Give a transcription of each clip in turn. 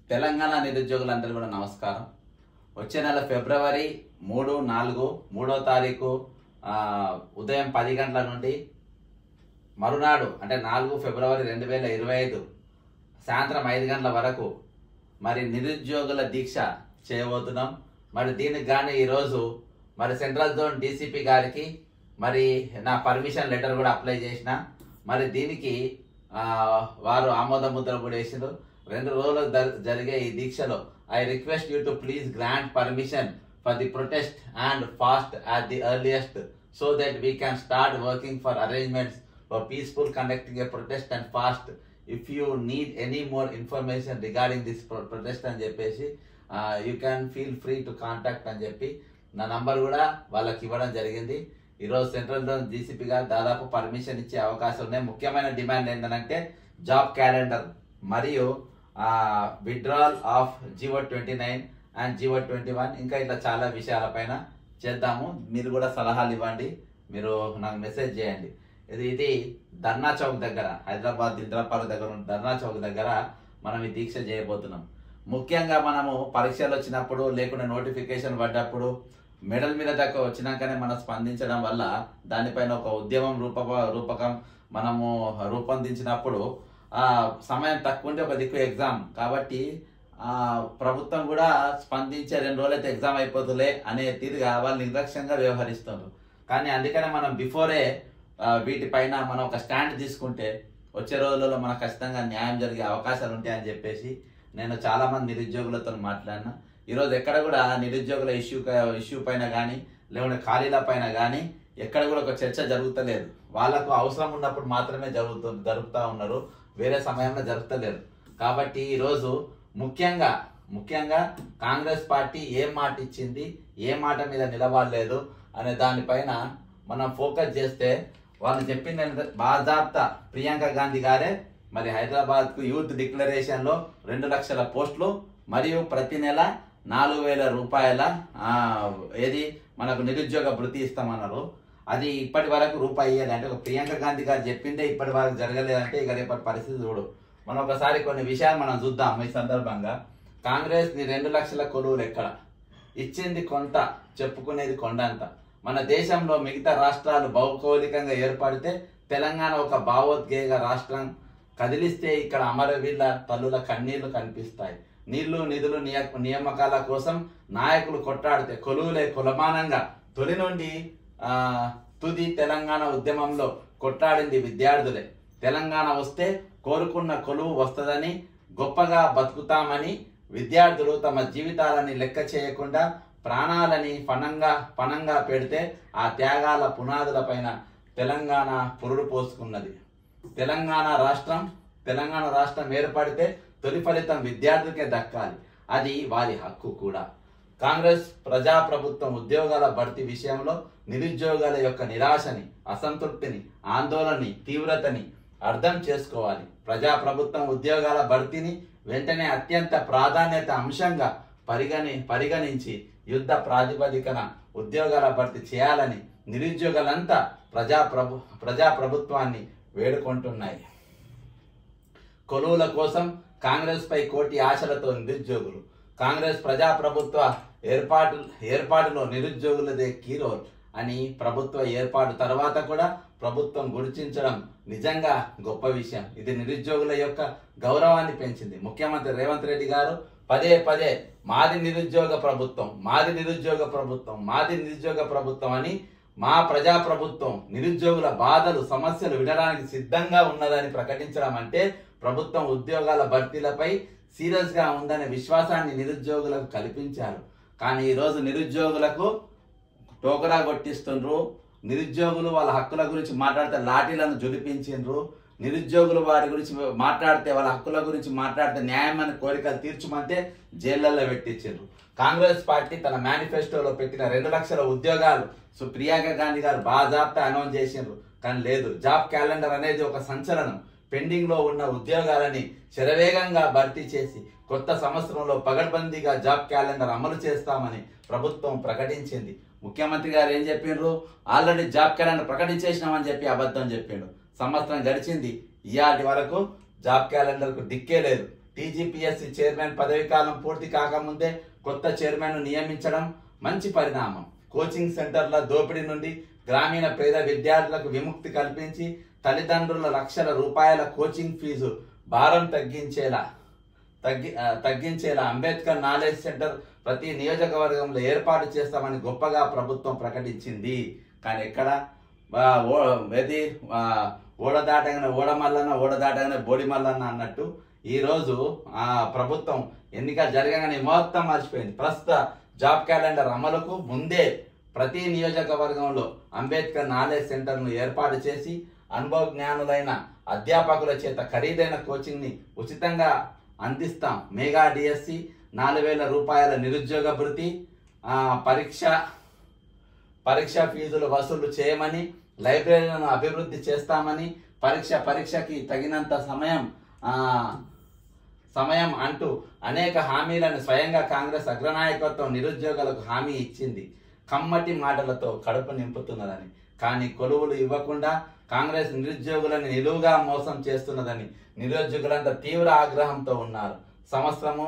తెలంగాణ నిరుద్యోగులందరూ కూడా నమస్కారం. వచ్చే నెల ఫిబ్రవరి 3, 4, 3వ తారీఖు ఉదయం 10 గంటల నుండి మరునాడు అంటే 4 ఫిబ్రవరి 2025 సాయంత్రం 5 గంటల వరకు మరి నిరుద్యోగుల దీక్ష చేయబోతున్నాం. మరి దీనికి గానీ ఈరోజు మరి సెంట్రల్ జోన్ డీసీపీ గారికి మరి నా పర్మిషన్ లెటర్ కూడా అప్లై చేసిన. మరి దీనికి వారు ఆమోద ముద్ర కూడా వేసిండ్రు. 2 రోజులు జరిగే ఈ దీక్షలో I request you to please grant permission for the protest and fast at the earliest so that we can start working for arrangements for peaceful conducting A protest and fast if you need any more information regarding this protest అని చెప్పేసి you can feel free to contact అని చెప్పి నా number కూడా వాళ్ళకి ఇవ్వడం జరిగింది. ఈరోజు సెంట్రల్ జోన్ డీసీపీ గారు దాదాపు పర్మిషన్ ఇచ్చే అవకాశం ఉన్నాయి. ముఖ్యమైన డిమాండ్ ఏంటంటే జాబ్ క్యాలెండర్ మరియు withdrawal of GO 29 and GO 21 ఇంకా ఇట్లా చాలా విషయాలపైన చేద్దాము. మీరు కూడా సలహాలు ఇవ్వండి, మీరు నాకు మెసేజ్ చేయండి. ఇది ధర్నా చౌక్ దగ్గర, హైదరాబాద్ దిల్రాపార్క్ దగ్గర ఉన్న ధర్నా చౌక్ దగ్గర మనం ఈ దీక్ష చేయబోతున్నాం. ముఖ్యంగా మనము పరీక్షలు వచ్చినప్పుడు లేకుండా నోటిఫికేషన్ పడ్డప్పుడు మెడల్ మీద దాకా వచ్చినాకనే మనం స్పందించడం వల్ల దానిపైన ఒక ఉద్యమం రూపకం మనము రూపొందించినప్పుడు సమయం తక్కువ ఉంటే ఒక దిక్కు ఎగ్జామ్ కాబట్టి ప్రభుత్వం కూడా స్పందించే 2 రోజులు అయితే ఎగ్జామ్ అయిపోతులే అనే తీరుగా వాళ్ళు నిర్లక్ష్యంగా వ్యవహరిస్తున్నారు. కానీ అందుకనే మనం బిఫోరే వీటిపైన మనం ఒక స్టాండ్ తీసుకుంటే వచ్చే రోజులలో మనకు ఖచ్చితంగా న్యాయం జరిగే అవకాశాలు ఉంటాయని చెప్పేసి నేను చాలా మంది నిరుద్యోగులతో మాట్లాడినా. ఈరోజు ఎక్కడ కూడా నిరుద్యోగుల ఇష్యూ పైన కానీ లేకుంటే ఖాళీల పైన కానీ ఎక్కడ కూడా ఒక చర్చ జరుగుతలేదు. వాళ్ళకు అవసరం ఉన్నప్పుడు మాత్రమే జరుగుతూ ఉన్నారు, వేరే సమయంలో జరుగుతలేరు. కాబట్టి ఈరోజు ముఖ్యంగా కాంగ్రెస్ పార్టీ ఏం మాట ఇచ్చింది, ఏ మాట మీద నిలబడలేదు అనే దానిపైన మనం ఫోకస్ చేస్తే వాళ్ళు చెప్పింది బాజాబ్తా ప్రియాంక గాంధీ గారే మరి హైదరాబాద్ కు యూత్ డిక్లరేషన్ లో 2 లక్షల పోస్టులు మరియు ప్రతి నెల 4,000 రూపాయల మనకు నిరుద్యోగ భృతి ఇస్తామన్నారు. అది ఇప్పటి వరకు రూపాయి ఇయ్యాలి అంటే ఒక ప్రియాంక గాంధీ గారు చెప్పిందే ఇప్పటి వరకు జరగలేదంటే ఇక రేపటి పరిస్థితి చూడు. మనం ఒకసారి కొన్ని విషయాలు మనం చూద్దాం. ఈ సందర్భంగా కాంగ్రెస్ 2 లక్షల కొలువులు ఎక్కడ ఇచ్చింది, కొంత చెప్పుకునేది కొండంత. మన దేశంలో మిగతా రాష్ట్రాలు భౌగోళికంగా ఏర్పడితే తెలంగాణ ఒక భావోద్వేగ రాష్ట్రం. కదిలిస్తే ఇక్కడ అమరవీళ్ళ తల్లుల కన్నీళ్లు కనిపిస్తాయి. నీళ్లు నిధులు నియామకాల కోసం నాయకులు కొట్టాడితే కొలువులే కులమానంగా తొలి నుండి తుది తెలంగాణ ఉద్యమంలో కొట్టాడింది విద్యార్థులే. తెలంగాణ వస్తే కోరుకున్న కొలువు వస్తుందని గొప్పగా బతుకుతామని విద్యార్థులు తమ జీవితాలని లెక్క చేయకుండా ప్రాణాలని పణంగా పెడితే ఆ త్యాగాల పునాదుల పైన తెలంగాణ పురుడు పోసుకున్నది. తెలంగాణ రాష్ట్రం ఏర్పడితే తొలి ఫలితం విద్యార్థులకే దక్కాలి, అది వారి హక్కు కూడా. కాంగ్రెస్ ప్రజాప్రభుత్వం ఉద్యోగాల భర్తీ విషయంలో నిరుద్యోగాల యొక్క నిరాశని, అసంతృప్తిని, ఆందోళనని, తీవ్రతని అర్థం చేసుకోవాలి. ప్రజాప్రభుత్వం ఉద్యోగాల భర్తీని వెంటనే అత్యంత ప్రాధాన్యత అంశంగా పరిగణించి యుద్ధ ప్రాతిపదికన ఉద్యోగాల భర్తీ చేయాలని నిరుద్యోగులంతా ప్రజాప్రభుత్వాన్ని వేడుకుంటున్నాయి. కొలువుల కోసం కాంగ్రెస్ పై కోటి ఆశలతో నిరుద్యోగులు. కాంగ్రెస్ ప్రజాప్రభుత్వ ఏర్పాటులో నిరుద్యోగులదే కీ రోల్ అని ప్రభుత్వ ఏర్పాటు తర్వాత కూడా ప్రభుత్వం గుర్తించడం నిజంగా గొప్ప విషయం. ఇది నిరుద్యోగుల యొక్క గౌరవాన్ని పెంచింది. ముఖ్యమంత్రి రేవంత్ రెడ్డి గారు పదే మాది నిరుద్యోగ ప్రభుత్వం అని మా ప్రజాప్రభుత్వం నిరుద్యోగుల బాధలు సమస్యలు వినడానికి సిద్ధంగా ఉన్నదని ప్రకటించడం అంటే ప్రభుత్వం ఉద్యోగాల భర్తీలపై సీరియస్ గా ఉందనే విశ్వాసాన్ని నిరుద్యోగులకు కల్పించారు. కానీ ఈరోజు నిరుద్యోగులకు టోకరా కొట్టిస్తుండ్రు. నిరుద్యోగులు వాళ్ళ హక్కుల గురించి మాట్లాడితే లాఠీలను జులిపించిండ్రు. నిరుద్యోగులు వారి గురించి మాట్లాడితే, వాళ్ళ హక్కుల గురించి మాట్లాడితే న్యాయమైన కోరికలు తీర్చమంటే జైళ్లలో పెట్టించారు. కాంగ్రెస్ పార్టీ తన మేనిఫెస్టోలో పెట్టిన 2 లక్షల ఉద్యోగాలు ప్రియాంక గాంధీ గారు బాజాబ్తా అనౌన్స్ చేసిండ్రు. కానీ లేదు, జాబ్ క్యాలెండర్ అనేది ఒక సంచలనం. పెండింగ్ లో ఉన్న ఉద్యోగాలని శరవేగంగా భర్తీ చేసి కొత్త సంవత్సరంలో పగడ్బందీగా జాబ్ క్యాలెండర్ అమలు చేస్తామని ప్రభుత్వం ప్రకటించింది. ముఖ్యమంత్రి గారు ఏం చెప్పిండ్రు, ఆల్రెడీ జాబ్ క్యాలెండర్ ప్రకటించేసినామని చెప్పి అబద్ధం చెప్పిండు. సంవత్సరం గడిచింది, ఇయాటి వరకు జాబ్ క్యాలెండర్ కు దిక్కే లేదు. టీజీపీఎస్సీ చైర్మన్ పదవి కాలం పూర్తి కాకముందే కొత్త చైర్మన్ను నియమించడం మంచి పరిణామం. కోచింగ్ సెంటర్ల దోపిడీ నుండి గ్రామీణ పేద విద్యార్థులకు విముక్తి కల్పించి తల్లిదండ్రుల లక్షల రూపాయల కోచింగ్ ఫీజు భారం తగ్గించేలా అంబేద్కర్ నాలెడ్జ్ సెంటర్ ప్రతి నియోజకవర్గంలో ఏర్పాటు చేస్తామని గొప్పగా ప్రభుత్వం ప్రకటించింది. కానీ ఎక్కడ ఓడదాటగానే ఓడమల్లన్న ఓడదాటగానే బోడిమల్లన్న అన్నట్టు ఈరోజు ప్రభుత్వం ఎన్నిక జరగగానే మొత్తం మర్చిపోయింది. ప్రస్తుత జాబ్ క్యాలెండర్ అమలుకు ముందే ప్రతి నియోజకవర్గంలో అంబేద్కర్ నాలెడ్జ్ సెంటర్ను ఏర్పాటు చేసి అనుభవ జ్ఞానులైన అధ్యాపకుల చేత ఖరీదైన కోచింగ్ని ఉచితంగా అందిస్తాం. మెగా డిఎస్సి 4,000 రూపాయల నిరుద్యోగ భృతి, పరీక్ష ఫీజులు వసూలు చేయమని, లైబ్రరీలను అభివృద్ధి చేస్తామని, పరీక్షకి తగినంత సమయం అంటూ అనేక హామీలను స్వయంగా కాంగ్రెస్ అగ్రనాయకత్వం నిరుద్యోగులకు హామీ ఇచ్చింది. కమ్మటి మాటలతో కడుపు నింపుతున్నదని, కానీ కొలువులు ఇవ్వకుండా కాంగ్రెస్ నిరుద్యోగులను నిలువుగా మోసం చేస్తున్నదని నిరుద్యోగులంతా తీవ్ర ఆగ్రహంతో ఉన్నారు. సంవత్సరము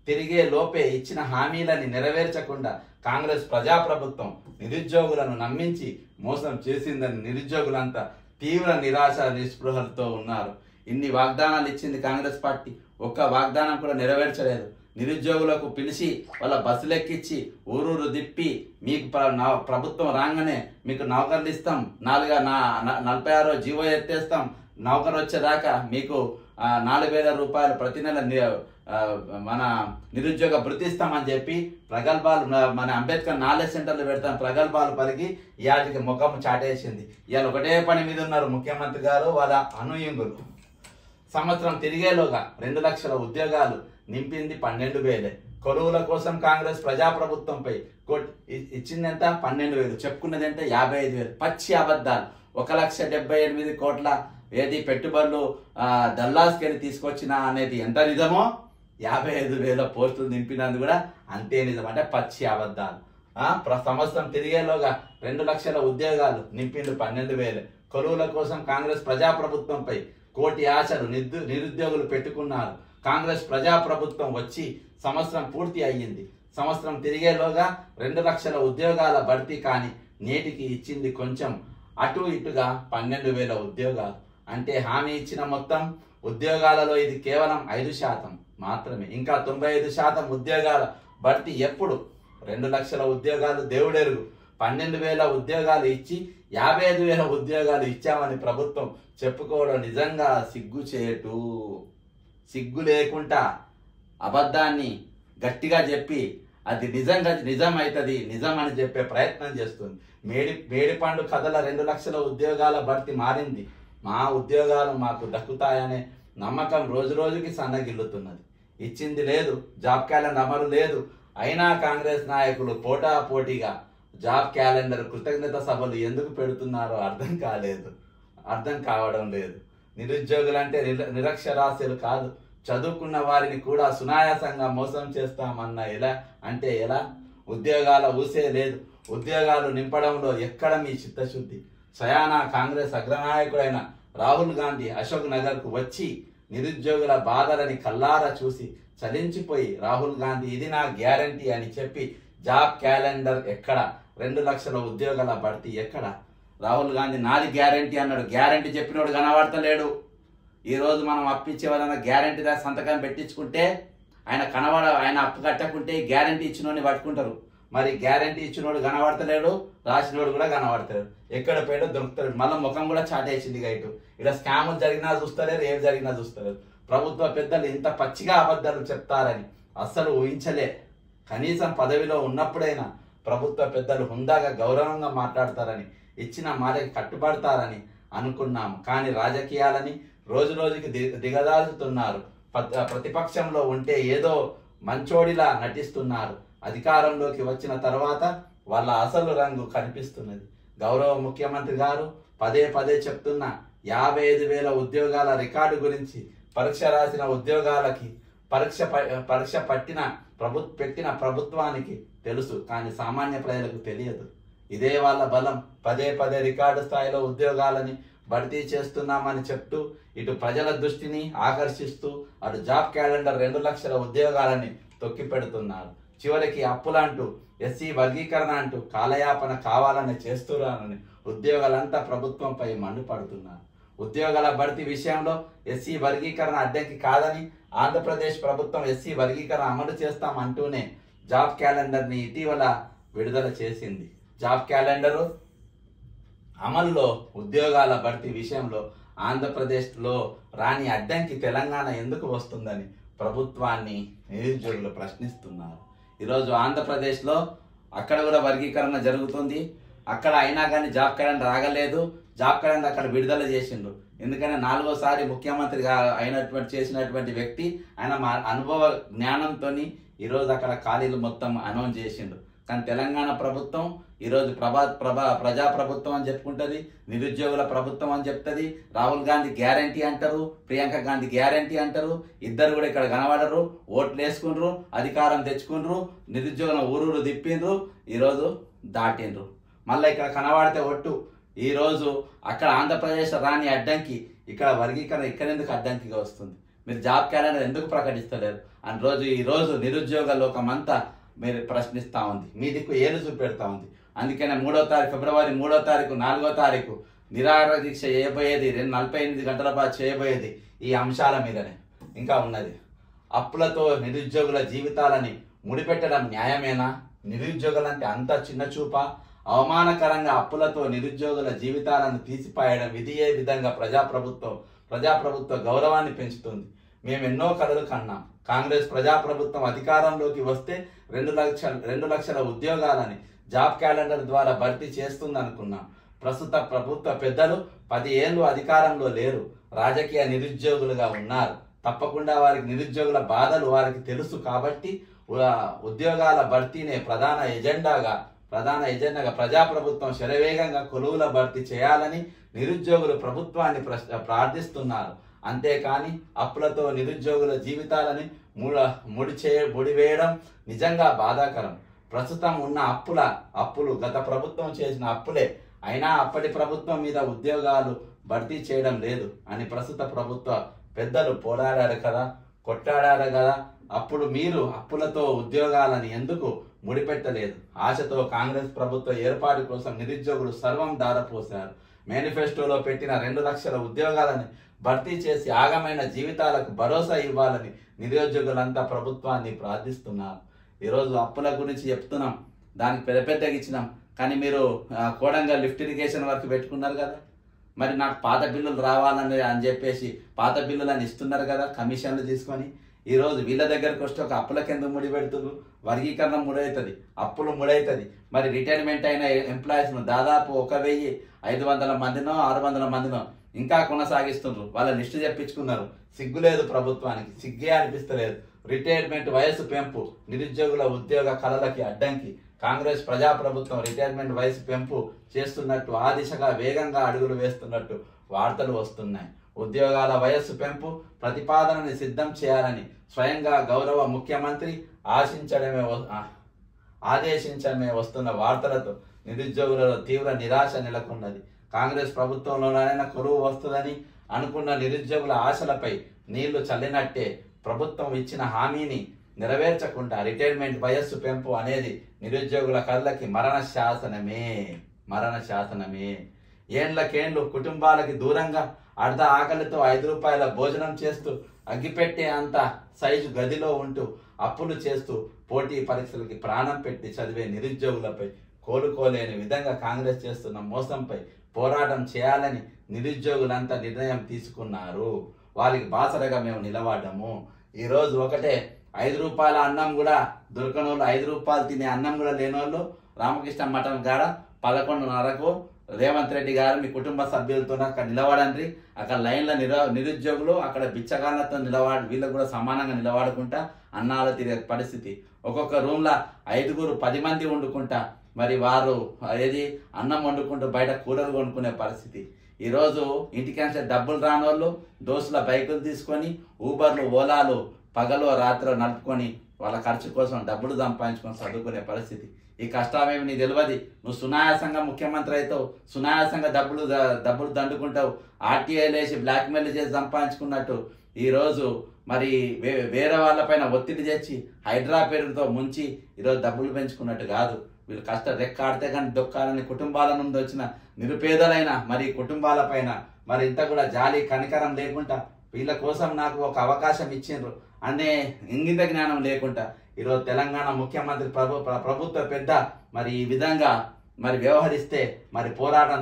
తిరిగే లోపే ఇచ్చిన హామీలని నెరవేర్చకుండా కాంగ్రెస్ ప్రజాప్రభుత్వం నిరుద్యోగులను నమ్మించి మోసం చేసిందని నిరుద్యోగులంతా తీవ్ర నిరాశ నిస్పృహలతో ఉన్నారు. ఇన్ని వాగ్దానాలు ఇచ్చింది కాంగ్రెస్ పార్టీ, ఒక్క వాగ్దానం కూడా నెరవేర్చలేదు. నిరుద్యోగులకు పిలిచి వాళ్ళ బస్సులు ఎక్కించి ఊరూరు తిప్పి మీకు ప్రభుత్వం రాగానే మీకు నౌకర్లు ఇస్తాం, 46 జీవో ఎత్తేస్తాం, నౌకరు వచ్చేదాకా మీకు 4,000 రూపాయలు ప్రతి నెల మన నిరుద్యోగ భృతి ఇస్తామని చెప్పి ప్రగల్భాలు మన అంబేద్కర్ నాలెడ్జ్ సెంటర్లు పెడతాం ప్రగల్భాలు పలికి ఇవాటికి ముఖం చాటేసింది. ఇవాళ ఒకటే పని మీద ఉన్నారు ముఖ్యమంత్రి గారు వాళ్ళ అనుయంగులు. సంవత్సరం తిరిగేలోగా 2 లక్షల ఉద్యోగాలు నింపింది 12,000. కొలువుల కోసం కాంగ్రెస్ ప్రజాప్రభుత్వంపై ఇచ్చింది ఎంత? 12,000. చెప్పుకున్నది అంటే 55,000. పచ్చి అబద్ధాలు. 1,78,000 కోట్ల పెట్టుబడులు దల్లాస్కి వెళ్ళి తీసుకొచ్చిన అనేది ఎంత నిజమో 55,000 పోస్టులు నింపినందుకు కూడా అంతే నిజం. అంటే పచ్చి అబద్ధాలు. సంవత్సరం తిరిగేలోగా 2 లక్షల ఉద్యోగాలు నింపిండు 12,000. కొలువుల కోసం కాంగ్రెస్ ప్రజాప్రభుత్వంపై కోటి ఆశలు నిరుద్యోగులు పెట్టుకున్నారు. కాంగ్రెస్ ప్రజాప్రభుత్వం వచ్చి సంవత్సరం పూర్తి అయ్యింది. సంవత్సరం తిరిగేలోగా 2 లక్షల ఉద్యోగాల భర్తీ, కానీ నేటికి ఇచ్చింది కొంచెం అటు ఇటుగా 12,000 ఉద్యోగాలు. అంటే హామీ ఇచ్చిన మొత్తం ఉద్యోగాలలో ఇది కేవలం 5% మాత్రమే. ఇంకా 95% ఉద్యోగాల భర్తీ ఎప్పుడు? 2 లక్షల ఉద్యోగాలు దేవుడెరుగు. 12,000 ఉద్యోగాలు ఇచ్చి 55,000 ఉద్యోగాలు ఇచ్చామని ప్రభుత్వం చెప్పుకోవడం నిజంగా సిగ్గుచేటు. సిగ్గు లేకుండా అబద్ధాన్ని గట్టిగా చెప్పి అది నిజంగా నిజం అవుతుంది, నిజం అని చెప్పే ప్రయత్నం చేస్తుంది. మేడిపండు కథల 2 లక్షల ఉద్యోగాల భర్తీ మారింది. మా ఉద్యోగాలు మాకు దక్కుతాయనే నమ్మకం రోజు రోజుకి సన్నగిల్లుతున్నది. ఇచ్చింది లేదు, జాబ్ క్యాలెండర్ అమలు లేదు. అయినా కాంగ్రెస్ నాయకులు పోటాపోటీగా జాబ్ క్యాలెండర్ కృతజ్ఞత సభలు ఎందుకు పెడుతున్నారో అర్థం కావడం లేదు. నిరుద్యోగులంటే నిరక్షరాస్యులు కాదు, చదువుకున్న వారిని కూడా సునాయాసంగా మోసం చేస్తామన్న ఎలా? ఉద్యోగాల ఊసే లేదు. ఉద్యోగాలు నింపడంలో ఎక్కడ మీ చిత్తశుద్ధి? స్వయానా కాంగ్రెస్ అగ్రనాయకుడైన రాహుల్ గాంధీ అశోక్ నగర్కు వచ్చి నిరుద్యోగుల బాధలని కల్లారా చూసి చలించిపోయి రాహుల్ గాంధీ ఇది నా గ్యారంటీ అని చెప్పి జాబ్ క్యాలెండర్ ఎక్కడ? 2 లక్షల ఉద్యోగాల భర్తీ ఎక్కడ? రాహుల్ గాంధీ నాది గ్యారంటీ అన్నాడు. గ్యారంటీ చెప్పినోడు కనబడతలేడు. ఈరోజు మనం అప్పిచ్చే వాళ్ళ గ్యారంటీ సంతకం పెట్టించుకుంటే ఆయన అప్పు కట్టకుంటే గ్యారంటీ ఇచ్చినోడిని పట్టుకుంటారు. మరి గ్యారంటీ ఇచ్చినోడు కనబడతలేడు, రాసినోడు కూడా కనబడతలేడు. ఎక్కడ పోయాడో దొరుకుతాడు. మళ్ళీ ముఖం కూడా చాటేసింది గైటు. ఇక్కడ స్కాములు జరిగినా చూస్తలేరు, ఏం జరిగినా చూస్తలేరు. ప్రభుత్వ పెద్దలు ఇంత పచ్చిగా అబద్ధాలు చెప్తారని అస్సలు ఊహించలే. కనీసం పదవిలో ఉన్నప్పుడైనా ప్రభుత్వ పెద్దలు హుందాగా గౌరవంగా మాట్లాడతారని, ఇచ్చిన మాటకి కట్టుబడతారని అనుకున్నాము. కానీ రాజకీయాలని రోజు రోజుకి దిగజారుతున్నారు. ప్రతిపక్షంలో ఉంటే ఏదో మంచోడిలా నటిస్తున్నారు. అధికారంలోకి వచ్చిన తర్వాత వాళ్ళ అసలు రంగు కనిపిస్తున్నది. గౌరవ ముఖ్యమంత్రి గారు పదే చెప్తున్న 55,000 ఉద్యోగాల రికార్డు గురించి పరీక్ష రాసిన ఉద్యోగాలకి పరీక్ష పెట్టిన ప్రభుత్వానికి తెలుసు, కానీ సామాన్య ప్రజలకు తెలియదు. ఇదే వాళ్ళ బలం. పదే రికార్డు స్థాయిలో ఉద్యోగాలని భర్తీ చేస్తున్నామని చెప్తూ ఇటు ప్రజల దృష్టిని ఆకర్షిస్తూ అటు జాబ్ క్యాలెండర్ 2 లక్షల ఉద్యోగాలని తొక్కిపెడుతున్నారు. చివరికి అప్పులంటూ ఎస్సీ వర్గీకరణ అంటూ కాలయాపన కావాలని చేస్తున్నారని ఉద్యోగాలంతా ప్రభుత్వంపై మండిపడుతున్నారు. ఉద్యోగాల భర్తీ విషయంలో ఎస్సీ వర్గీకరణ అడ్డంకి కాదని ఆంధ్రప్రదేశ్ ప్రభుత్వం ఎస్సీ వర్గీకరణ అమలు చేస్తామంటూనే జాబ్ క్యాలెండర్ని ఇటీవల విడుదల చేసింది. జాబ్ క్యాలెండరు అమల్లో ఉద్యోగాల భర్తీ విషయంలో ఆంధ్రప్రదేశ్లో రాని అడ్డంకి తెలంగాణ ఎందుకు వస్తుందని ప్రభుత్వాన్ని నిరుద్యోగులు ప్రశ్నిస్తున్నారు. ఈరోజు ఆంధ్రప్రదేశ్లో అక్కడ కూడా వర్గీకరణ జరుగుతుంది. అక్కడ అయినా కానీ జాబ్ క్యాలెండర్ ఆగలేదు. జాబ్ క్యాలెండర్ అక్కడ విడుదల చేసిండ్రు. ఎందుకంటే 4వసారి ముఖ్యమంత్రిగా చేసినటువంటి వ్యక్తి ఆయన అనుభవ జ్ఞానంతో ఈరోజు అక్కడ ఖాళీలు మొత్తం అనౌన్స్ చేసిండు. కానీ తెలంగాణ ప్రభుత్వం ఈరోజు ప్రజా ప్రభుత్వం అని చెప్పుకుంటుంది, నిరుద్యోగుల ప్రభుత్వం అని చెప్తుంది. రాహుల్ గాంధీ గ్యారంటీ అంటారు, ప్రియాంక గాంధీ గ్యారంటీ అంటారు. ఇద్దరు కూడా ఇక్కడ కనబడరు. ఓట్లు వేసుకుండ్రు, అధికారం తెచ్చుకుండ్రు, నిరుద్యోగుల ఊరూరు తిప్పిండ్రు, ఈరోజు దాటిండ్రు. మళ్ళీ ఇక్కడ కనబడితే ఒట్టు. ఈరోజు అక్కడ ఆంధ్రప్రదేశ్ రాని అడ్డంకి ఇక్కడ వర్గీకరణ ఇక్కడెందుకు అడ్డంకిగా వస్తుంది? మీరు జాబ్ క్యాలెండర్ ఎందుకు ప్రకటిస్తలేరు అని ఈరోజు నిరుద్యోగ లోకమంతా మీరు ప్రశ్నిస్తూ ఉంది. మీ దిక్కు ఏలు చూపెడతా ఉంది. అందుకనే ఫిబ్రవరి 3వ తారీఖు 4వ తారీఖు నిరాహార దీక్ష చేయబోయేది 48 గంటల పాటు చేయబోయేది ఈ అంశాల మీదనే ఇంకా ఉన్నది. అప్పులతో నిరుద్యోగుల జీవితాలని ముడిపెట్టడం న్యాయమేనా? నిరుద్యోగులంటే అంత చిన్న చూప? అవమానకరంగా అప్పులతో నిరుద్యోగుల జీవితాలను తీసిపాయడం ఇది ఏ విధంగా ప్రజాప్రభుత్వ గౌరవాన్ని పెంచుతుంది? మేము ఎన్నో కలలు కన్నాం. కాంగ్రెస్ ప్రజాప్రభుత్వం అధికారంలోకి వస్తే 2 లక్షల ఉద్యోగాలని జాబ్ క్యాలెండర్ ద్వారా భర్తీ చేస్తుంది అనుకున్నాం. ప్రస్తుత ప్రభుత్వ పెద్దలు 10 ఏళ్ళు అధికారంలో లేరు. రాజకీయ నిరుద్యోగులుగా ఉన్నారు. తప్పకుండా వారికి నిరుద్యోగుల బాధలు వారికి తెలుసు. కాబట్టి ఉద్యోగాల భర్తీనే ప్రధాన ఎజెండాగా ప్రజాప్రభుత్వం శరవేగంగా కొలువుల భర్తీ చేయాలని నిరుద్యోగులు ప్రభుత్వాన్ని ప్రార్థిస్తున్నారు. అంతేకాని అప్పులతో నిరుద్యోగుల జీవితాలని ముడివేయడం నిజంగా బాధాకరం. ప్రస్తుతం ఉన్న అప్పులు గత ప్రభుత్వం చేసిన అప్పులే. అయినా అప్పటి ప్రభుత్వం మీద ఉద్యోగాలు భర్తీ చేయడం లేదు అని ప్రస్తుత ప్రభుత్వ పెద్దలు పోరాడారు కదా, కొట్టాడారు కదా. అప్పుడు మీరు అప్పులతో ఉద్యోగాలని ఎందుకు ముడిపెట్టలేదు? ఆశతో కాంగ్రెస్ ప్రభుత్వ ఏర్పాటు కోసం నిరుద్యోగులు సర్వం దారపోశారు. మేనిఫెస్టోలో పెట్టిన 2 లక్షల ఉద్యోగాలని భర్తీ చేసి ఆగమైన జీవితాలకు భరోసా ఇవ్వాలని నిరుద్యోగులంతా ప్రభుత్వాన్ని ప్రార్థిస్తున్నారు. ఈరోజు అప్పుల గురించి చెప్తున్నాం, దానికి పెద్దగా ఇచ్చినాం. కానీ మీరు కోడంగల్ లిఫ్ట్ ఇరిగేషన్ వరకు పెట్టుకున్నారు కదా. మరి నాకు పాత బిల్లులు రావాలని చెప్పేసి పాత బిల్లులని ఇస్తున్నారు కదా కమిషన్లు తీసుకొని. ఈరోజు వీళ్ళ దగ్గరకు వస్తే ఒక అప్పుల కింద ముడిపెడుతున్నారు. వర్గీకరణ ముడవుతుంది, అప్పులు ముడవుతుంది. మరి రిటైర్మెంట్ అయిన ఎంప్లాయీస్ను దాదాపు 1500 మందినో 600 మందినో ఇంకా కొనసాగిస్తున్నారు. వాళ్ళ లిస్టు చెప్పించుకున్నారు. సిగ్గులేదు ప్రభుత్వానికి, సిగ్గే అనిపిస్తలేదు. రిటైర్మెంట్ వయసు పెంపు నిరుద్యోగుల ఉద్యోగ కళలకి అడ్డంకి. కాంగ్రెస్ ప్రజాప్రభుత్వం రిటైర్మెంట్ వయసు పెంపు చేస్తున్నట్టు, ఆ దిశగా వేగంగా అడుగులు వేస్తున్నట్టు వార్తలు వస్తున్నాయి. ఉద్యోగాల వయస్సు పెంపు ప్రతిపాదనని సిద్ధం చేయాలని స్వయంగా గౌరవ ముఖ్యమంత్రి ఆదేశించడమే వస్తున్న వార్తలతో నిరుద్యోగులలో తీవ్ర నిరాశ నెలకొన్నది. కాంగ్రెస్ ప్రభుత్వంలోనైనా కొలువు వస్తుందని అనుకున్న నిరుద్యోగుల ఆశలపై నీళ్లు చల్లినట్టే. ప్రభుత్వం ఇచ్చిన హామీని నెరవేర్చకుండా రిటైర్మెంట్ వయస్సు పెంపు అనేది నిరుద్యోగుల కళ్ళకి మరణ శాసనమే. ఏండ్లకేండ్లు కుటుంబాలకి దూరంగా అర్ధ ఆకలితో 5 రూపాయల భోజనం చేస్తూ అగ్గిపెట్టే అంత సైజు గదిలో ఉంటూ అప్పులు చేస్తూ పోటీ పరీక్షలకి ప్రాణం పెట్టి చదివే నిరుద్యోగులపై కోలుకోలేని విధంగా కాంగ్రెస్ చేస్తున్న మోసంపై పోరాటం చేయాలని నిరుద్యోగులంతా నిర్ణయం తీసుకున్నారు. వాళ్ళకి బాసరగా మేము నిలబడ్డాము. ఈరోజు ఒకటే 5 రూపాయల అన్నం కూడా దొరకనోళ్ళు, 5 రూపాయలు తినే అన్నం కూడా లేనోళ్ళు రామకృష్ణ మఠం కాడ 11:30కు రేవంత్ రెడ్డి గారు మీ కుటుంబ సభ్యులతో అక్కడ నిలబడండి. అక్కడ లైన్లో నిరుద్యోగులు అక్కడ బిచ్చగాళ్ళతో వీళ్ళకు కూడా సమానంగా నిలబడుకుంటా అన్నాలు తిరిగే పరిస్థితి. ఒక్కొక్క రూమ్లో 5-10 మంది వండుకుంటా మరి వారు అన్నం వండుకుంటూ బయట కూరలు కొనుక్కునే పరిస్థితి. ఈరోజు ఇంటికి డబ్బులు రానోళ్ళు దోస్తుల బైకులు తీసుకొని ఊబర్లు ఓలాలు పగలో రాత్రి నడుపుకొని వాళ్ళ ఖర్చు కోసం డబ్బులు సంపాదించుకొని చదువుకునే పరిస్థితి. ఈ కష్టామేమి నీకు తెలియదు. నువ్వు సునాయాసంగా ముఖ్యమంత్రి అవుతావు, సునాయాసంగా డబ్బులు దండుకుంటావు. ఆర్టీఐలు వేసి బ్లాక్మెయిల్ చేసి సంపాదించుకున్నట్టు ఈరోజు మరి వేరే వాళ్ళపైన ఒత్తిడి తెచ్చి హైడ్రా పేరుతో ముంచి ఈరోజు డబ్బులు పెంచుకున్నట్టు కాదు. వీళ్ళు రెక్కాడితే కానీ దొక్కాలని కుటుంబాల నుండి వచ్చిన నిరుపేదలైన మరి కుటుంబాల పైన మరి ఇంత కూడా జాలి కనికరం లేకుండా వీళ్ళ కోసం నాకు ఒక అవకాశం ఇచ్చిండ్రు అనే ఇంగిత జ్ఞానం లేకుండా ఈరోజు తెలంగాణ ముఖ్యమంత్రి ప్రభుత్వ పెద్ద మరి ఈ విధంగా మరి వ్యవహరిస్తే మరి పోరాటం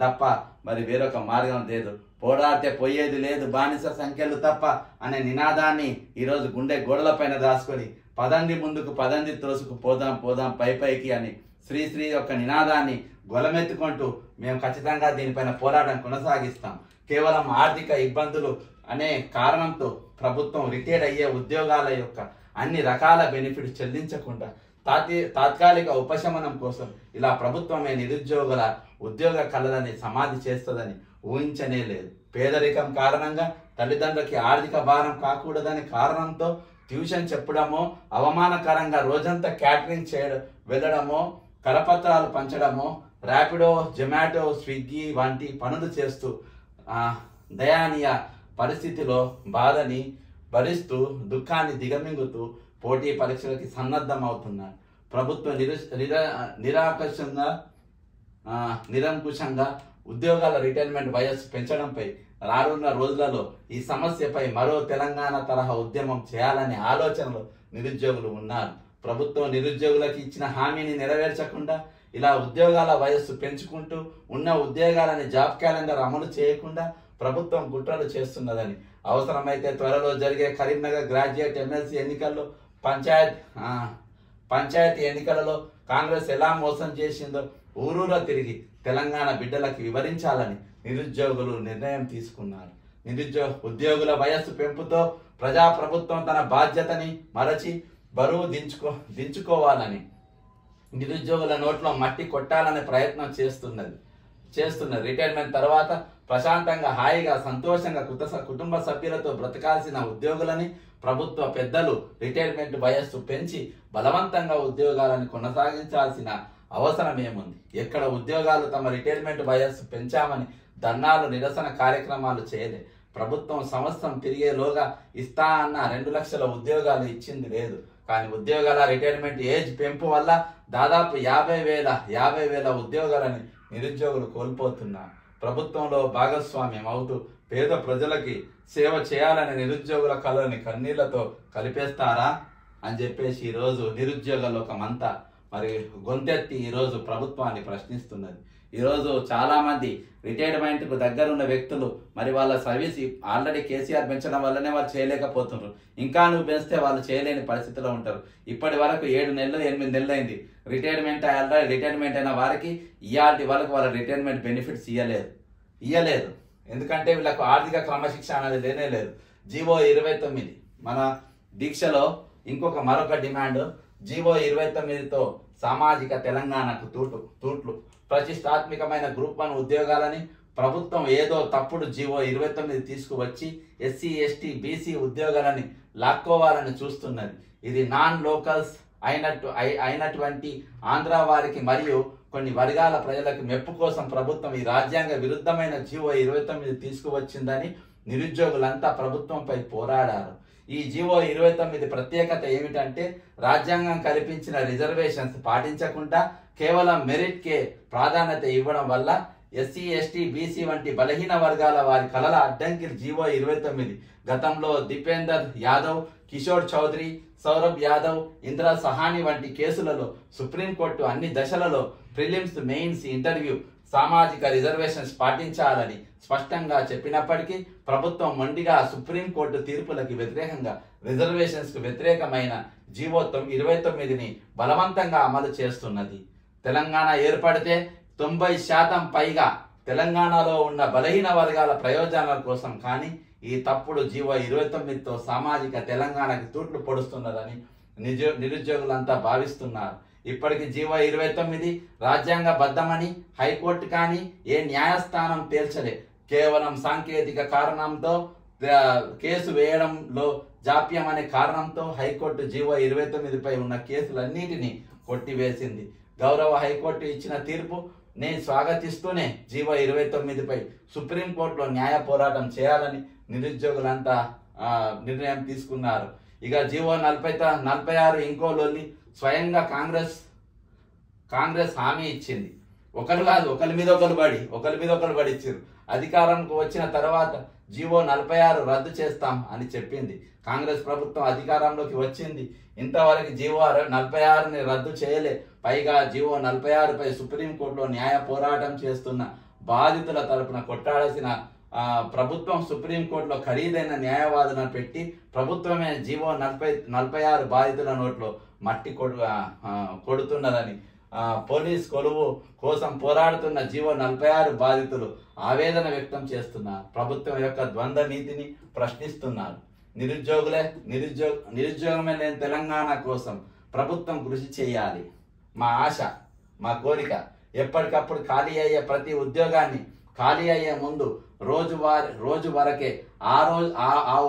తప్ప మరి వేరొక మార్గం లేదు. పోరాడితే పోయేది లేదు, బానిస సంఖ్యలు తప్ప అనే నినాదాన్ని ఈరోజు గుండె గోడలపైన దాచుకొని పదండి ముందుకు, పదండి తోసుకు, పోదాం పోదాం పైకి అని శ్రీ యొక్క నినాదాన్ని గొలమెత్తుకుంటూ మేము ఖచ్చితంగా దీనిపైన పోరాటం కొనసాగిస్తాం. కేవలం ఆర్థిక ఇబ్బందులు అనే కారణంతో ప్రభుత్వం రిటైర్డ్ అయ్యే ఉద్యోగాల యొక్క అన్ని రకాల బెనిఫిట్స్ చెల్లించకుండా తాత్కాలిక ఉపశమనం కోసం ఇలా ప్రభుత్వమే నిరుద్యోగుల ఉద్యోగ కళలని సమాధి చేస్తుందని ఊహించనే లేదు. పేదరికం కారణంగా తల్లిదండ్రులకి ఆర్థిక భారం కాకూడదనే కారణంతో ట్యూషన్ చెప్పడమో, అవమానకరంగా రోజంతా క్యాటరింగ్ వెళ్ళడమో, కరపత్రాలు పంచడమో, ర్యాపిడో, జొమాటో, స్విగ్గీ వంటి పనులు చేస్తూ దయానీయ పరిస్థితిలో బాధని భరిస్తూ దుఃఖాన్ని దిగమింగుతూ పోటీ పరీక్షలకి సన్నద్ధం అవుతున్నారు. ప్రభుత్వం నిరంకుశంగా ఉద్యోగాల రిటైర్మెంట్ వయస్సు పెంచడంపై రానున్న రోజులలో ఈ సమస్యపై మరో తెలంగాణ తరహా ఉద్యమం చేయాలనే ఆలోచనలో నిరుద్యోగులు ఉన్నారు. ప్రభుత్వం నిరుద్యోగులకు ఇచ్చిన హామీని నెరవేర్చకుండా ఇలా ఉద్యోగాల వయస్సు పెంచుకుంటూ ఉన్న ఉద్యోగాలని జాబ్ క్యాలెండర్ అమలు చేయకుండా ప్రభుత్వం కుట్రలు చేస్తున్నదని, అవసరమైతే త్వరలో జరిగే కరీంనగర్ గ్రాడ్యుయేట్ ఎమ్మెల్సీ ఎన్నికల్లో పంచాయతీ ఎన్నికలలో కాంగ్రెస్ ఎలా మోసం చేసిందో ఊరూరా తిరిగి తెలంగాణ బిడ్డలకు వివరించాలని నిరుద్యోగులు నిర్ణయం తీసుకున్నారు. ఉద్యోగుల వయస్సు పెంపుతో ప్రజాప్రభుత్వం తన బాధ్యతని మరచి బరువు దించుకోవాలని నిరుద్యోగుల నోట్లో మట్టి కొట్టాలనే ప్రయత్నం చేస్తున్నది. రిటైర్మెంట్ తర్వాత ప్రశాంతంగా, హాయిగా, సంతోషంగా కుటుంబ సభ్యులతో బ్రతకాల్సిన ఉద్యోగులని ప్రభుత్వ పెద్దలు రిటైర్మెంట్ వయస్సు పెంచి బలవంతంగా ఉద్యోగాలను కొనసాగించాల్సిన అవసరం ఏముంది? ఎక్కడ ఉద్యోగాలు తమ రిటైర్మెంట్ వయస్సు పెంచామని ధర్నాలు, నిరసన కార్యక్రమాలు చేయలే. ప్రభుత్వం సంవత్సరం తిరిగేలోగా ఇస్తా అన్న 2 లక్షల ఉద్యోగాలు ఇచ్చింది లేదు. కానీ ఉద్యోగాల రిటైర్మెంట్ ఏజ్ పెంపు వల్ల దాదాపు 50,000 ఉద్యోగాలని నిరుద్యోగులు కోల్పోతున్నారు. ప్రభుత్వంలో భాగస్వామ్యం అవుతూ పేద ప్రజలకి సేవ చేయాలని నిరుద్యోగుల కళని కన్నీళ్లతో కలిపేస్తారా అని చెప్పేసి ఈరోజు నిరుద్యోగ లోకమంతా మరి గొంతెత్తి ఈరోజు ప్రభుత్వాన్ని ప్రశ్నిస్తున్నది. ఈరోజు చాలా మంది రిటైర్మెంట్కు దగ్గరున్న వ్యక్తులు మరి వాళ్ళ సర్వీస్ ఆల్రెడీ కేసీఆర్ పెంచడం వల్లనే వాళ్ళు చేయలేకపోతున్నారు. ఇంకా నువ్వు పెంచితే వాళ్ళు చేయలేని పరిస్థితిలో ఉంటారు. ఇప్పటి వరకు 7 నెలలు 8 నెలలు అయింది రిటైర్మెంట్ అయిన వారికి ఇయాల్టి వరకు వాళ్ళ రిటైర్మెంట్ బెనిఫిట్స్ ఇయ్యలేదు. ఎందుకంటే వీళ్ళకు ఆర్థిక క్రమశిక్షణ అనేది లేనే లేదు. జీవో 29 మన దీక్షలో మరొక డిమాండ్, జీవో 29తో సామాజిక తెలంగాణకు తూట్లు. ప్రతిష్టాత్మకమైన గ్రూప్ 1 ఉద్యోగాలని ప్రభుత్వం ఏదో తప్పుడు జీవో 29 తీసుకువచ్చి ఎస్సీ, ఎస్టీ, బీసీ ఉద్యోగాలని లాక్కోవాలని చూస్తున్నది. ఇది నాన్ లోకల్స్ అయినటువంటి ఆంధ్ర వారికి మరియు కొన్ని వర్గాల ప్రజలకు మెప్పు కోసం ప్రభుత్వం ఈ రాజ్యాంగ విరుద్ధమైన జీవో 29 తీసుకువచ్చిందని నిరుద్యోగులంతా ప్రభుత్వంపై పోరాడారు. ఈ జీవో 29 ప్రత్యేకత ఏమిటంటే రాజ్యాంగం కల్పించిన రిజర్వేషన్స్ పాటించకుండా కేవలం మెరిట్కే ప్రాధాన్యత ఇవ్వడం వల్ల ఎస్సీ, ఎస్టీ, బీసీ వంటి బలహీన వర్గాల వారి కళల అడ్డంకి జీవో 29. గతంలో దీపేందర్ యాదవ్, కిషోర్ చౌదరి, సౌరభ్ యాదవ్, ఇందిరా సహాని వంటి కేసులలో సుప్రీంకోర్టు అన్ని దశలలో ప్రిలిమ్స్, మెయిన్స్, ఇంటర్వ్యూ సామాజిక రిజర్వేషన్స్ పాటించాలని స్పష్టంగా చెప్పినప్పటికీ ప్రభుత్వం మొండిగా సుప్రీంకోర్టు తీర్పులకు వ్యతిరేకంగా రిజర్వేషన్స్ కు వ్యతిరేకమైన జీవో 29ని బలవంతంగా అమలు చేస్తున్నది. తెలంగాణ ఏర్పడితే 90% పైగా తెలంగాణలో ఉన్న బలహీన వర్గాల ప్రయోజనాల కోసం కానీ ఈ తప్పుడు జీవో 29తో సామాజిక తెలంగాణకి తూట్లు పొడుస్తున్నదని నిరుద్యోగులంతా భావిస్తున్నారు. ఇప్పటికి జీవో 29 రాజ్యాంగబద్ధమని హైకోర్టు కానీ ఏ న్యాయస్థానం తేల్చలే. కేవలం సాంకేతిక కారణంతో కేసు వేయడంలో జాప్యం అనే కారణంతో హైకోర్టు జీవో 29పై ఉన్న కేసులన్నిటినీ కొట్టివేసింది. గౌరవ హైకోర్టు ఇచ్చిన తీర్పు నేను స్వాగతిస్తూనే జీవో 29పై సుప్రీంకోర్టులో న్యాయ పోరాటం చేయాలని నిరుద్యోగులంతా నిర్ణయం తీసుకున్నారు. ఇక జీవో 46 ఇంకో లొల్లి. స్వయంగా కాంగ్రెస్ హామీ ఇచ్చింది. ఒకరు కాదు, ఒకరి మీద ఒకరు పడి ఇచ్చారు. అధికారంకు వచ్చిన తర్వాత జీవో 46 రద్దు చేస్తాం అని చెప్పింది. కాంగ్రెస్ ప్రభుత్వం అధికారంలోకి వచ్చింది, ఇంతవరకు జీవో 46ని రద్దు చేయలే. పైగా జీవో 46పై సుప్రీంకోర్టులో న్యాయ పోరాటం చేస్తున్న బాధితుల తరపున కొట్టాల్సిన ప్రభుత్వం సుప్రీంకోర్టులో ఖరీదైన న్యాయవాదులను పెట్టి ప్రభుత్వమే జీవో 46 బాధితుల నోట్లో మట్టి కొడుతున్నదని పోలీస్ కొలువు కోసం పోరాడుతున్న జీవో 46 బాధితులు ఆవేదన వ్యక్తం చేస్తున్నారు. ప్రభుత్వం యొక్క ద్వంద్వ నీతిని ప్రశ్నిస్తున్నారు. నిరుద్యోగమే లేని తెలంగాణ కోసం ప్రభుత్వం కృషి చేయాలి. మా ఆశ, మా కోరిక ఎప్పటికప్పుడు ఖాళీ అయ్యే ప్రతి ఉద్యోగాన్ని ఖాళీ అయ్యే ముందు రోజు వరకే ఆ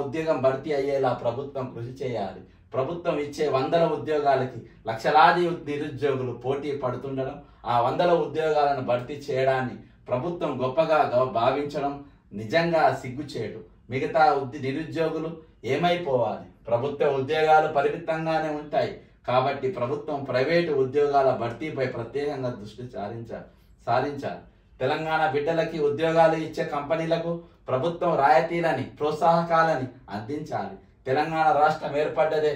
ఉద్యోగం భర్తీ అయ్యేలా ప్రభుత్వం కృషి చేయాలి. ప్రభుత్వం ఇచ్చే 100 ఉద్యోగాలకి లక్షలాది నిరుద్యోగులు పోటీ పడుతుండడం, ఆ 100 ఉద్యోగాలను భర్తీ చేయడాన్ని ప్రభుత్వం గొప్పగా భావించడం నిజంగా సిగ్గుచేటు. మిగతా నిరుద్యోగులు ఏమైపోవాలి? ప్రభుత్వ ఉద్యోగాలు పరిమితంగానే ఉంటాయి కాబట్టి ప్రభుత్వం ప్రైవేటు ఉద్యోగాల భర్తీపై ప్రత్యేకంగా దృష్టి సారించాలి. తెలంగాణ బిడ్డలకి ఉద్యోగాలు ఇచ్చే కంపెనీలకు ప్రభుత్వం రాయితీలని, ప్రోత్సాహకాలని అందించాలి. తెలంగాణ రాష్ట్రం ఏర్పడ్డదే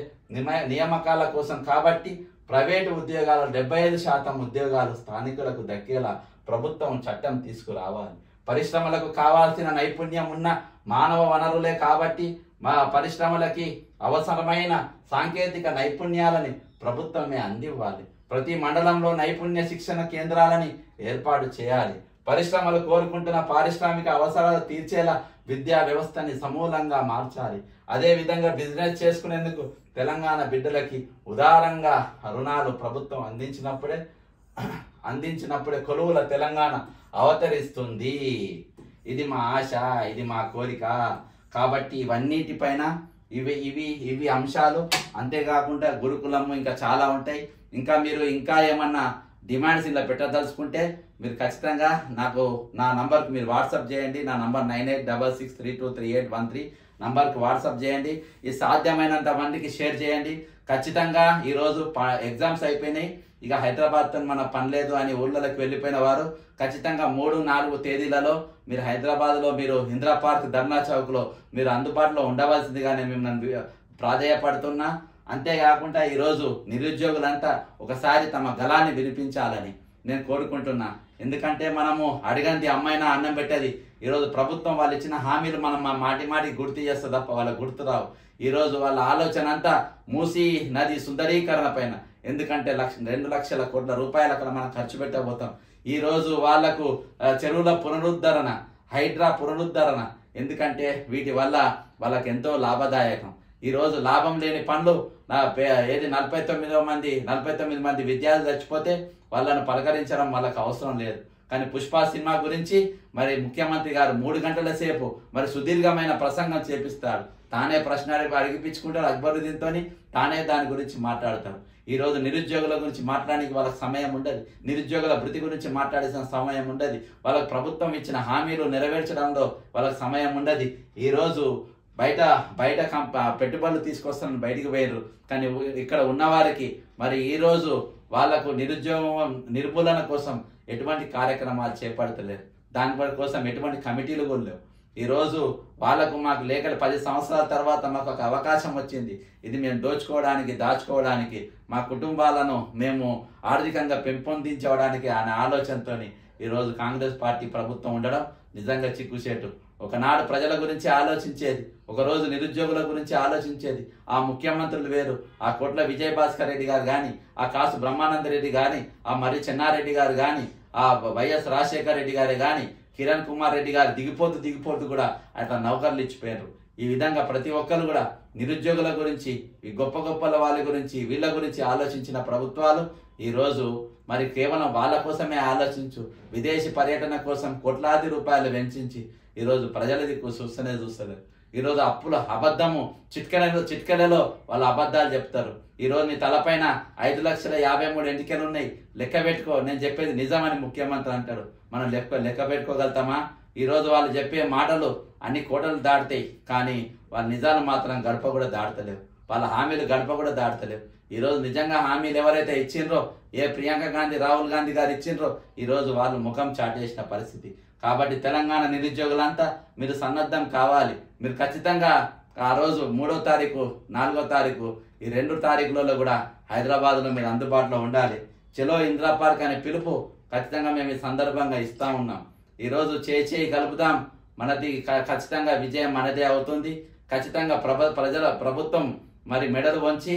నియామకాల కోసం కాబట్టి ప్రైవేటు ఉద్యోగాల 75% ఉద్యోగాలు స్థానికులకు దక్కేలా ప్రభుత్వం చట్టం తీసుకురావాలి. పరిశ్రమలకు కావాల్సిన నైపుణ్యం ఉన్న మానవ వనరులే కాబట్టి మా పరిశ్రమలకి అవసరమైన సాంకేతిక నైపుణ్యాలని ప్రభుత్వమే అందివ్వాలి. ప్రతి మండలంలో నైపుణ్య శిక్షణ కేంద్రాలని ఏర్పాటు చేయాలి. పరిశ్రమలు కోరుకుంటున్న పారిశ్రామిక అవసరాలు తీర్చేలా విద్యా వ్యవస్థని సమూలంగా మార్చాలి. అదే విధంగా బిజినెస్ చేసుకునేందుకు తెలంగాణ బిడ్డలకి ఉదారంగా రుణాలు ప్రభుత్వం అందించినప్పుడే కొలువుల తెలంగాణ అవతరిస్తుంది. ఇది మా ఆశ, ఇది మా కోరిక. కాబట్టి ఇవన్నిటిపైన ఇవి అంశాలు. అంతేకాకుండా గురుకులము ఇంకా చాలా ఉంటాయి. మీరు ఏమన్నా డిమాండ్స్ ఇలా పెట్టదలుచుకుంటే మీరు ఖచ్చితంగా నాకు నా నంబర్కి మీరు వాట్సాప్ చేయండి. నా నంబర్ 9866323813 నంబర్కి వాట్సాప్ చేయండి. ఇది సాధ్యమైనంత మందికి షేర్ చేయండి. ఖచ్చితంగా ఈరోజు ఎగ్జామ్స్ అయిపోయినాయి. ఇక హైదరాబాద్తో మన పని లేదు అని ఊళ్ళకి వెళ్ళిపోయిన వారు ఖచ్చితంగా 3-4 తేదీలలో మీరు హైదరాబాద్లో మీరు ఇందిరా పార్క్, ధర్నా చౌక్లో మీరు అందుబాటులో ఉండవలసిందిగా నేను మిమ్మల్ని ప్రాధేయపడుతున్నా. అంతేకాకుండా ఈరోజు నిరుద్యోగులంతా ఒకసారి తమ గళాన్ని వినిపించాలని నేను కోరుకుంటున్నా. ఎందుకంటే మనము అడిగంది అమ్మాయినా అన్నం పెట్టేది. ఈరోజు ప్రభుత్వం వాళ్ళు ఇచ్చిన హామీలు మనం మాటి గుర్తు చేస్తే తప్ప వాళ్ళకు గుర్తురావు. ఈరోజు వాళ్ళ ఆలోచన అంతా మూసీ నది సుందరీకరణ పైన. ఎందుకంటే 2 లక్షల కోట్ల రూపాయలు అక్కడ మనం ఖర్చు పెట్టబోతాం. ఈరోజు వాళ్లకు చెరువుల పునరుద్ధరణ, హైడ్రా పునరుద్ధరణ, ఎందుకంటే వీటి వల్ల వాళ్ళకి ఎంతో లాభదాయకం. ఈరోజు లాభం లేని పనులు 49 మంది విద్యార్థులు చచ్చిపోతే వాళ్ళను పలకరించడం వాళ్ళకి అవసరం లేదు. కానీ పుష్ప సినిమా గురించి మరి ముఖ్యమంత్రి గారు 3 గంటల సేపు మరి సుదీర్ఘమైన ప్రసంగం చేపిస్తాడు. తానే ప్రశ్న అడిగిపించుకుంటారు అక్బరుద్దీన్తో, తానే దాని గురించి మాట్లాడతారు. ఈరోజు నిరుద్యోగుల గురించి మాట్లాడడానికి వాళ్ళకి సమయం ఉండదు. నిరుద్యోగుల వృత్తి గురించి మాట్లాడాల్సిన సమయం ఉండదు. వాళ్ళకి ప్రభుత్వం ఇచ్చిన హామీలు నెరవేర్చడంలో వాళ్ళకి సమయం ఉండదు. ఈరోజు బయట పెట్టుబడులు తీసుకొస్తానని బయటికి పోయారు. కానీ ఇక్కడ ఉన్నవారికి మరి ఈరోజు వాళ్లకు నిరుద్యోగం నిర్మూలన కోసం ఎటువంటి కార్యక్రమాలు చేపడతలేరు. దాని కోసం ఎటువంటి కమిటీలు కూడా లేవు. ఈరోజు మాకు లేఖలు 10 సంవత్సరాల తర్వాత మాకు ఒక అవకాశం వచ్చింది. ఇది మేము దాచుకోవడానికి మా కుటుంబాలను మేము ఆర్థికంగా పెంపొందించడానికి అనే ఆలోచనతో ఈరోజు కాంగ్రెస్ పార్టీ ప్రభుత్వం ఉండడం నిజంగా చిక్కుచేటు. ఒకనాడు ప్రజల గురించి ఆలోచించేది, ఒకరోజు నిరుద్యోగుల గురించి ఆలోచించేది ఆ ముఖ్యమంత్రులు వేరు. ఆ కోట్ల విజయభాస్కర్ రెడ్డి గారు కానీ, ఆ కాసు బ్రహ్మానంద రెడ్డి కానీ, ఆ మరి చెన్నారెడ్డి గారు కానీ, ఆ వైఎస్ రాజశేఖర రెడ్డి గారే కానీ, కిరణ్ కుమార్ రెడ్డి గారు దిగిపోతూ కూడా అట్లా నౌకర్లు ఇచ్చిపోయారు. ఈ విధంగా ప్రతి ఒక్కరు కూడా నిరుద్యోగుల గురించి, ఈ గొప్పల వాళ్ళ గురించి, వీళ్ళ గురించి ఆలోచించిన ప్రభుత్వాలు ఈరోజు మరి కేవలం వాళ్ళ కోసమే ఆలోచించు విదేశీ పర్యటన కోసం కోట్లాది రూపాయలు వెచ్చించి ఈరోజు ప్రజల దిక్కు చూస్తలేదు. ఈరోజు అప్పులు అబద్ధము చిట్కెలలో వాళ్ళు అబద్ధాలు చెప్తారు. ఈరోజు నీ తలపైన 5,53,000 ఎంటికలు ఉన్నాయి, లెక్క పెట్టుకో. నేను చెప్పేది నిజమని ముఖ్యమంత్రి అంటాడు. మనం లెక్క పెట్టుకోగలుగుతామా? ఈరోజు వాళ్ళు చెప్పే మాటలు అన్ని కోటలు దాటుతాయి, కానీ వాళ్ళ నిజాలు మాత్రం గడప కూడా దాటలేవు. వాళ్ళ హామీలు గడప కూడా దాటలేవు. ఈరోజు నిజంగా హామీలు ఎవరైతే ఇచ్చిండ్రో, ఏ ప్రియాంక గాంధీ రాహుల్ గాంధీ గారు ఇచ్చిండ్రో, ఈరోజు వాళ్ళు ముఖం చాటేసిన పరిస్థితి. కాబట్టి తెలంగాణ నిరుద్యోగులంతా మీరు సన్నద్ధం కావాలి. మీరు ఖచ్చితంగా ఆ రోజు 3వ తారీఖు 4వ తారీఖు ఈ 2 తారీఖులలో కూడా హైదరాబాద్లో మీరు అందుబాటులో ఉండాలి. చలో ఇందిరా పార్క్ అనే పిలుపు ఖచ్చితంగా మేము ఈ సందర్భంగా ఇస్తా ఉన్నాం. ఈరోజు చేయి కలుపుదాం, మనది ఖచ్చితంగా విజయం మనదే అవుతుంది. ఖచ్చితంగా ప్రభుత్వం మరి మెడలు వంచి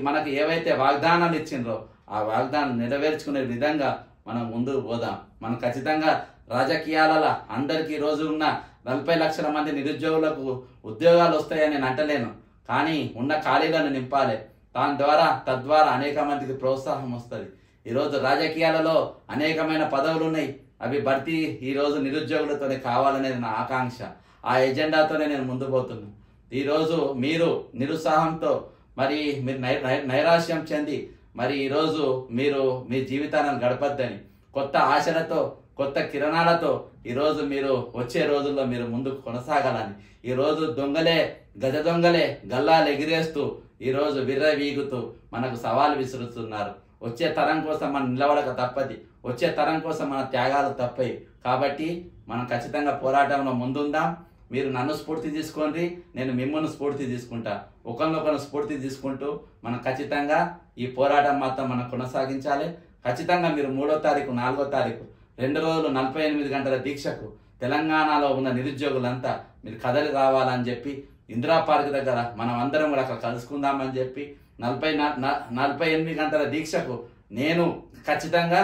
మనకు ఏవైతే వాగ్దానాలు ఇచ్చిండ్రో ఆ వాగ్దానం నెరవేర్చుకునే విధంగా మనం ముందుకు పోదాం. మనం ఖచ్చితంగా రాజకీయాలలో అందరికీ రోజు ఉన్న 40 లక్షల మంది నిరుద్యోగులకు ఉద్యోగాలు వస్తాయని నేను అంటలేను, కానీ ఉన్న ఖాళీలను నింపాలి. తద్వారా అనేక మందికి ప్రోత్సాహం వస్తుంది. ఈరోజు రాజకీయాలలో అనేకమైన పదవులు ఉన్నాయి, అవి భర్తీ ఈరోజు నిరుద్యోగులతోనే కావాలనేది నా ఆకాంక్ష. ఆ ఎజెండాతోనే నేను ముందు పోతున్నాను. ఈరోజు మీరు నిరుత్సాహంతో మరి మీరు నైరాశ్యం చెంది మరి ఈరోజు మీరు మీ జీవితాలను గడపద్దని కొత్త ఆశలతో కొత్త కిరణాలతో ఈరోజు మీరు వచ్చే రోజుల్లో మీరు ముందుకు కొనసాగాలని, ఈరోజు గజ దొంగలే గల్లాలు ఎగిరేస్తూ ఈరోజు విర్రవీగుతూ మనకు సవాలు విసురుతున్నారు. వచ్చే తరం కోసం మనం నిలబడక తప్పది, వచ్చే తరం కోసం మన త్యాగాలు తప్పయి. కాబట్టి మనం ఖచ్చితంగా పోరాటంలో ముందుందాం. మీరు నన్ను స్ఫూర్తి తీసుకోండి, నేను మిమ్మల్ని స్ఫూర్తి తీసుకుంటా. ఒకరినొకరు స్ఫూర్తి తీసుకుంటూ మనం ఖచ్చితంగా ఈ పోరాటం మాత్రం మనం కొనసాగించాలి. ఖచ్చితంగా మీరు 3వ తారీఖు 4వ తారీఖు 2 రోజులు 48 గంటల దీక్షకు తెలంగాణలో ఉన్న నిరుద్యోగులంతా మీరు కదలి రావాలని చెప్పి ఇందిరా పార్క్ దగ్గర మనం అందరం కూడా అక్కడ కలుసుకుందామని చెప్పి 48 గంటల దీక్షకు నేను ఖచ్చితంగా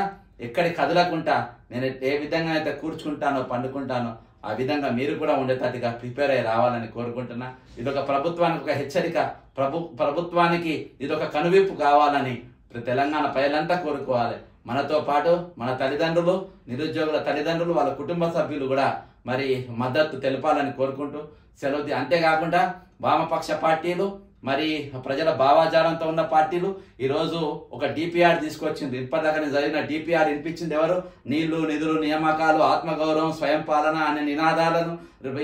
ఎక్కడి కదలకుండా నేను ఏ విధంగా అయితే కూర్చుంటానో పండుకుంటానో ఆ విధంగా మీరు కూడా ఉండేటట్టుగా ప్రిపేర్ అయ్యి రావాలని కోరుకుంటున్నా. ఇదొక ప్రభుత్వానికి ఒక హెచ్చరిక, ప్రభుత్వానికి ఇదొక కనువిప్పు కావాలని తెలంగాణ ప్రజలంతా కోరుకోవాలి. మనతో పాటు మన తల్లిదండ్రులు, నిరుద్యోగుల తల్లిదండ్రులు, వాళ్ళ కుటుంబ సభ్యులు కూడా మరి మద్దతు తెలపాలని కోరుకుంటూ సెలవు. అంతేకాకుండా వామపక్ష పార్టీలు మరి ప్రజల భావాజాలంతో ఉన్న పార్టీలు ఈరోజు ఒక డిపిఆర్ తీసుకొచ్చింది. ఇప్పటిదాకా జరిగిన డిపిఆర్ వినిపించింది ఎవరు? నీళ్లు, నిధులు, నియామకాలు, ఆత్మగౌరవం, స్వయం పాలన అనే నినాదాలను,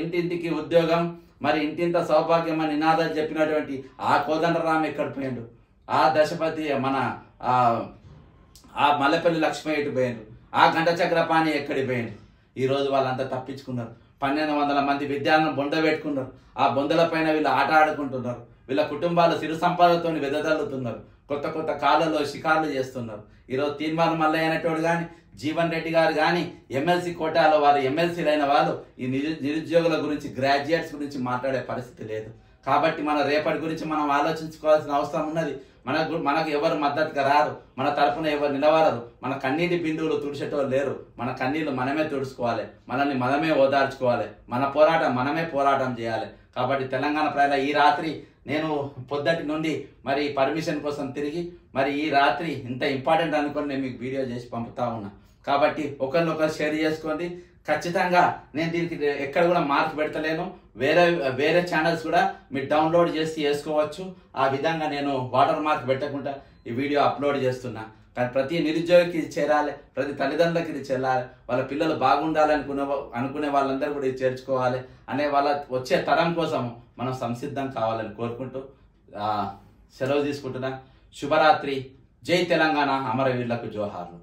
ఇంటింటికి ఉద్యోగం, మరి ఇంటింత సౌభాగ్యం అనే నినాదాలు చెప్పినటువంటి ఆ కోదండరాం ఎక్కడ పోయిండు? ఆ దశపతి మన ఆ మల్లెపల్లి లక్ష్మీ ఎటు పోయిండు? ఆ గంట చక్రపాణి ఎక్కడికి పోయిండు? ఈరోజు వాళ్ళంతా తప్పించుకున్నారు. 1200 మంది విద్యార్థులను బొంద పెట్టుకున్నారు. ఆ బొందల పైన వీళ్ళు ఆట ఆడుకుంటున్నారు. వీళ్ళ కుటుంబాలు సిరు సంపాదనతో వెదజల్లుతున్నారు. కొత్త కాళ్ళలో షికార్లు చేస్తున్నారు. ఈరోజు తీర్మానం మల్లయ్య అనేటోడు కానీ, జీవన్ రెడ్డి గారు కానీ, ఎమ్మెల్సీ కోటాలో వారు ఎమ్మెల్సీలు అయిన వాళ్ళు ఈ నిరుద్యోగుల గురించి, గ్రాడ్యుయేట్స్ గురించి మాట్లాడే పరిస్థితి లేదు. కాబట్టి మన రేపటి గురించి మనం ఆలోచించుకోవాల్సిన అవసరం ఉన్నది. మనకు ఎవరు మద్దతుగా రారు, మన తరఫున ఎవరు నిలవరరు, మన కన్నీటి బిందువులు తుడిచేటోళ్ళు లేరు. మన కన్నీళ్లు మనమే తుడుచుకోవాలి, మనల్ని మనమే ఓదార్చుకోవాలి, మన పోరాటం మనమే పోరాటం చేయాలి. కాబట్టి తెలంగాణ ప్రజల ఈ రాత్రి నేను పొద్దుటి నుండి మరి పర్మిషన్ కోసం తిరిగి మరి ఈ రాత్రి ఇంత ఇంపార్టెంట్ అనుకొని నేను మీకు వీడియో చేసి పంపుతా ఉన్నా. కాబట్టి ఒకరినొకరు షేర్ చేసుకోండి. ఖచ్చితంగా నేను దీనికి ఎక్కడ కూడా మార్క్ పెడతలేను. వేరే ఛానల్స్ కూడా మీరు డౌన్లోడ్ చేసి చేసుకోవచ్చు. ఆ విధంగా నేను వాటర్ మార్క్ పెట్టకుండా ఈ వీడియో అప్లోడ్ చేస్తున్నా. కానీ ప్రతి నిరుద్యోగికి ఇది చేరాలి, ప్రతి తల్లిదండ్రులకి ఇది చేరాలి, వాళ్ళ పిల్లలు బాగుండాలని అనుకునే వాళ్ళందరూ కూడా ఇది చేర్చుకోవాలి అనే వాళ్ళ వచ్చే తరం కోసం మనం సంసిద్ధం కావాలని కోరుకుంటూ సెలవు తీసుకుంటున్నా. శుభరాత్రి. జై తెలంగాణ, అమరవీరులకు జోహార్లు.